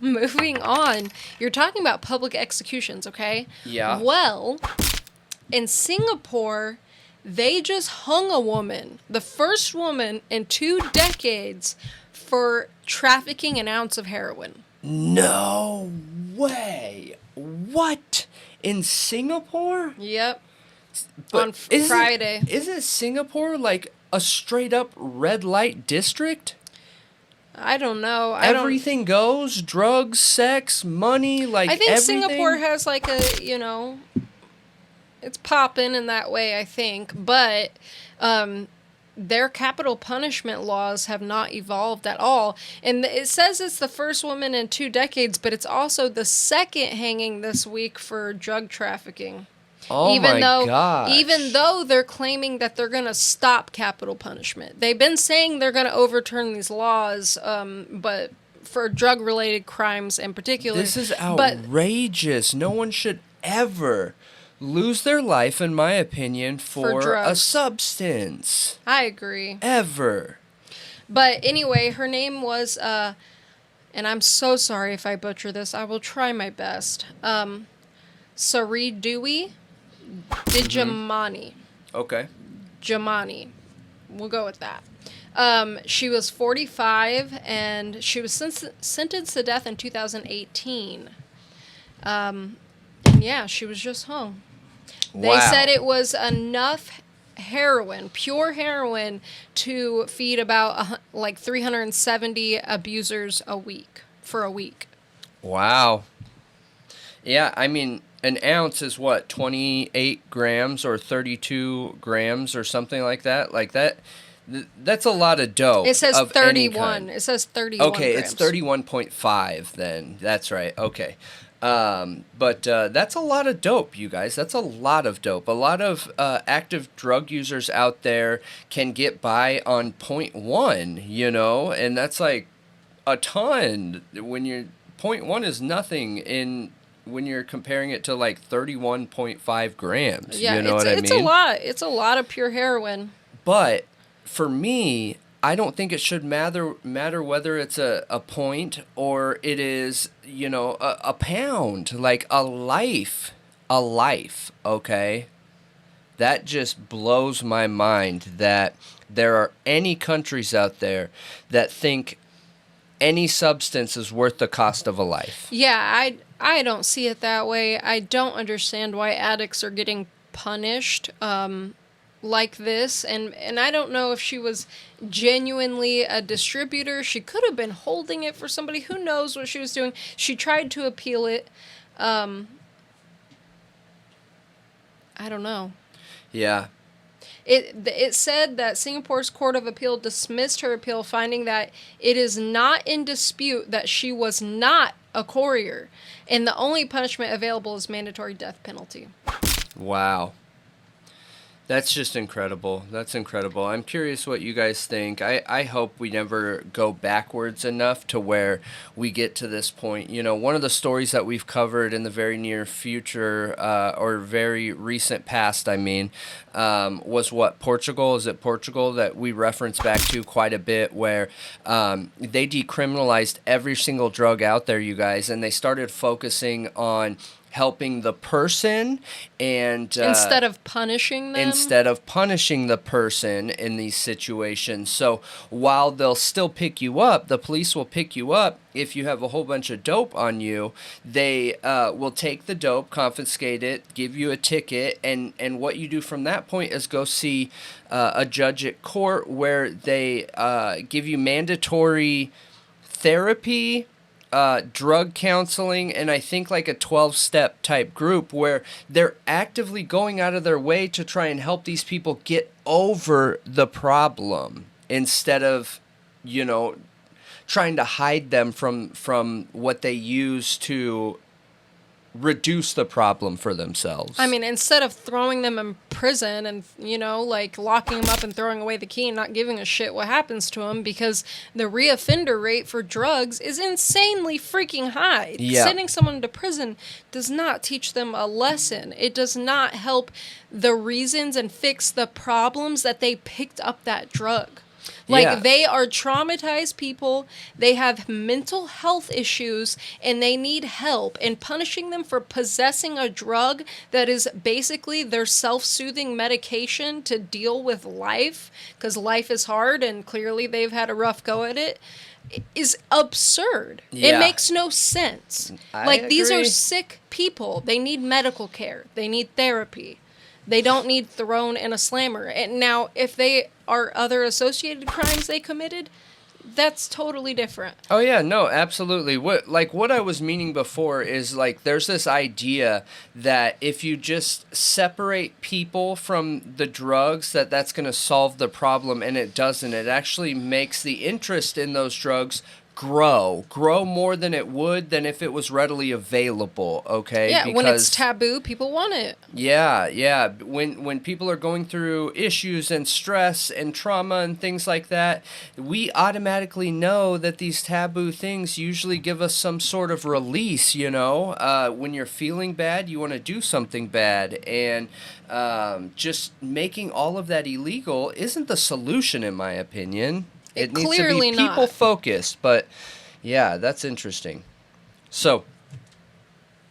Moving on, you're talking about public executions, okay? Yeah. Well, in Singapore, they just hung a woman, the first woman in 2 decades, for trafficking an ounce of heroin. No way. What? In Singapore? Yep. But On Friday. Isn't Singapore like a straight up red light district? I don't know. Everything goes, drugs, sex, money, like I think everything. Singapore has like a, it's popping in that way, I think. But their capital punishment laws have not evolved at all. And it says it's the first woman in 2 decades, but it's also the second hanging this week for drug trafficking. Oh my gosh. Even though they're claiming that they're going to stop capital punishment. They've been saying they're going to overturn these laws, but for drug-related crimes in particular. This is outrageous. No one should ever lose their life, in my opinion, for a substance. I agree. Ever. But anyway, her name was, and I'm so sorry if I butcher this. I will try my best. Sari Dewey Dijamani. Okay. Jamani. We'll go with that. She was 45, and she was sentenced to death in 2018. And yeah, she was just hung. They said it was enough heroin, pure heroin, to feed about 370 abusers for a week. Wow. Yeah, I mean, an ounce is what, 28 grams or 32 grams or something like that? Like that, that's a lot of dope. It says of 31. It says 31 Okay, grams. it's 31.5 then. That's right. Okay. But that's a lot of dope, you guys. That's a lot of dope. A lot of active drug users out there can get by on 0.1, and that's like a ton. When you're 0.1 is nothing when you're comparing it to like 31.5 grams. Yeah, you know what I mean? It's a lot. It's a lot of pure heroin. But for me, I don't think it should matter whether it's a point or it is, a pound, like a life, okay? That just blows my mind that there are any countries out there that think any substance is worth the cost of a life. Yeah, I don't see it that way. I don't understand why addicts are getting punished like this, and I don't know if she was genuinely a distributor. She could have been holding it for somebody. Who knows what she was doing? She tried to appeal it. I don't know. Yeah. It said that Singapore's Court of Appeal dismissed her appeal, finding that it is not in dispute that she was not a courier, and the only punishment available is mandatory death penalty. Wow. That's just incredible. That's incredible. I'm curious what you guys think. I hope we never go backwards enough to where we get to this point. One of the stories that we've covered in the very near future, or very recent past, was what, Portugal? Is it Portugal that we reference back to quite a bit, where they decriminalized every single drug out there, you guys, and they started focusing on helping the person and instead of punishing them? Instead of punishing the person in these situations. So while they'll still pick you up, the police will pick you up if you have a whole bunch of dope on you. They will take the dope, confiscate it, give you a ticket, and what you do from that point is go see a judge at court where they give you mandatory therapy, drug counseling, and I think like a 12-step type group where they're actively going out of their way to try and help these people get over the problem instead of, trying to hide them from what they use to reduce the problem for themselves. I mean, instead of throwing them in prison and, locking them up and throwing away the key and not giving a shit what happens to them, because the reoffender rate for drugs is insanely freaking high. Yeah. Sending someone to prison does not teach them a lesson. It does not help the reasons and fix the problems that they picked up that drug. Like, Yeah. they are traumatized people, they have mental health issues, and they need help. And punishing them for possessing a drug that is basically their self-soothing medication to deal with life, because life is hard and clearly they've had a rough go at it, is absurd. It Yeah. makes no sense. I Like, these are agree. sick people. They need medical care. They need therapy. They don't need thrown in a slammer. And now, if they are other associated crimes they committed, that's totally different. Oh yeah, no, absolutely. What I was meaning before is like there's this idea that if you just separate people from the drugs that's going to solve the problem, and it doesn't. It actually makes the interest in those drugs grow more than it would than if it was readily available, okay? Yeah, when it's taboo, people want it. Yeah. When people are going through issues and stress and trauma and things like that, we automatically know that these taboo things usually give us some sort of release, you know? When you're feeling bad, you want to do something bad. And just making all of that illegal isn't the solution, in my opinion. It needs to Clearly be not. people focused, but yeah, that's interesting. So,